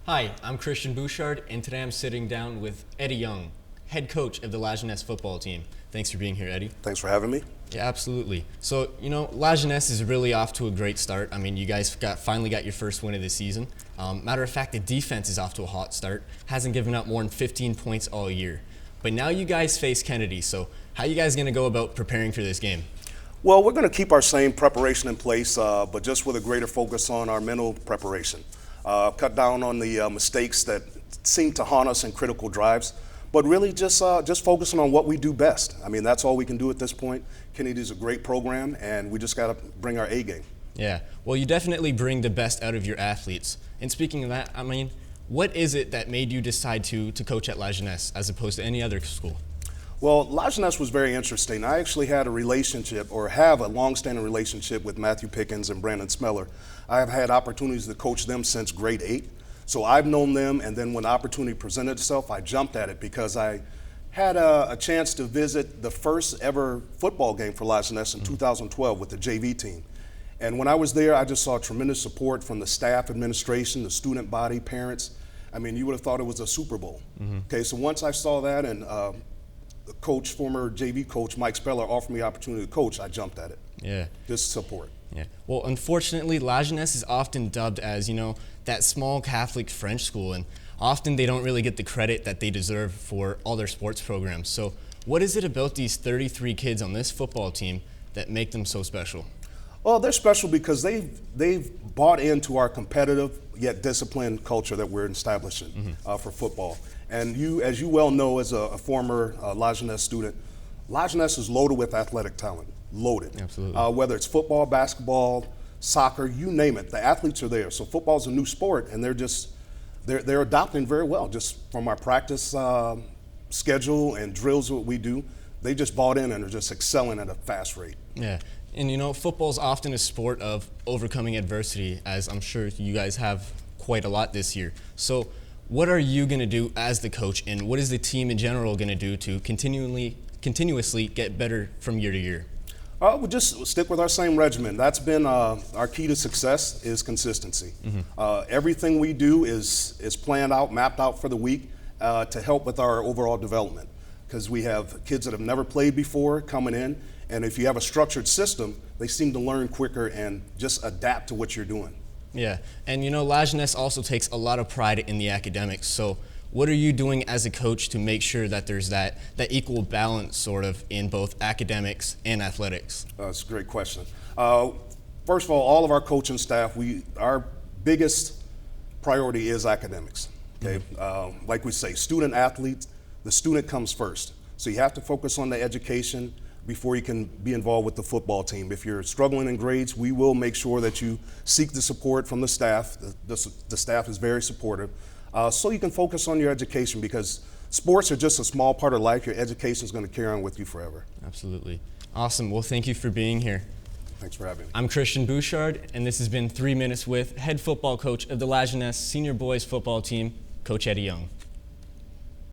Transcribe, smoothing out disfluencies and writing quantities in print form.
Hi, I'm Christian Bouchard, and today I'm sitting down with Eddie Young, head coach of the Lajeunesse football team. Thanks for being here, Eddie. Thanks for having me. Yeah, absolutely. So, Lajeunesse is really off to a great start. I mean, you guys finally got your first win of the season. Matter of fact, the defense is off to a hot start. Hasn't given up more than 15 points all year. But now you guys face Kennedy, so how are you guys going to go about preparing for this game? Well, we're going to keep our same preparation in place, but just with a greater focus on our mental preparation. Cut down on the mistakes that seem to haunt us in critical drives, but really just focusing on what we do best. I mean, that's all we can do at this point. Kennedy's a great program, and we just got to bring our A game. Yeah, well, you definitely bring the best out of your athletes. And speaking of that, I mean, what is it that made you decide to coach at Lajeunesse as opposed to any other school? Well, Lajeunesse was very interesting. I actually had a relationship, or have a long-standing relationship with Matthew Pickens and Brandon Smeller. I have had opportunities to coach them since grade 8. So I've known them, and then when the opportunity presented itself, I jumped at it because I had a chance to visit the first ever football game for Lajeunesse in 2012 with the JV team. And when I was there, I just saw tremendous support from the staff, administration, the student body, parents. I mean, you would have thought it was a Super Bowl. Okay, so once I saw that and the coach, former JV coach, Mike Speller, offered me the opportunity to coach, I jumped at it. Yeah. Just support. Yeah. Well, unfortunately, Lajeunesse is often dubbed as, that small Catholic French school, and often they don't really get the credit that they deserve for all their sports programs. So what is it about these 33 kids on this football team that make them so special? Well, they're special because they've bought into our competitive yet disciplined culture that we're establishing for football. And as you well know as a former Lajeunesse student, Lajeunesse is loaded with athletic talent, loaded. Absolutely. Whether it's football, basketball, soccer, you name it, the athletes are there. So football's a new sport, and they're adopting very well just from our practice schedule and drills what we do. They just bought in and are just excelling at a fast rate. Yeah. And football's often a sport of overcoming adversity, as I'm sure you guys have quite a lot this year. So what are you going to do as the coach, and what is the team in general going to do to continuously get better from year to year? We'll just stick with our same regimen. That's been our key to success is consistency. Everything we do is planned out, mapped out for the week to help with our overall development, because we have kids that have never played before coming in, and if you have a structured system, they seem to learn quicker and just adapt to what you're doing. Yeah, and Lajeunesse also takes a lot of pride in the academics. So what are you doing as a coach to make sure that there's that equal balance sort of in both academics and athletics? That's a great question. First of all of our coaching staff, our biggest priority is academics. Okay, like we say, student athletes, the student comes first. So you have to focus on the education before you can be involved with the football team. If you're struggling in grades, we will make sure that you seek the support from the staff. The staff is very supportive. So you can focus on your education, because sports are just a small part of life. Your education is going to carry on with you forever. Absolutely. Awesome. Well, thank you for being here. Thanks for having me. I'm Christian Bouchard, and this has been 3 Minutes with head football coach of the Lajeunesse senior boys football team, Coach Eddie Young.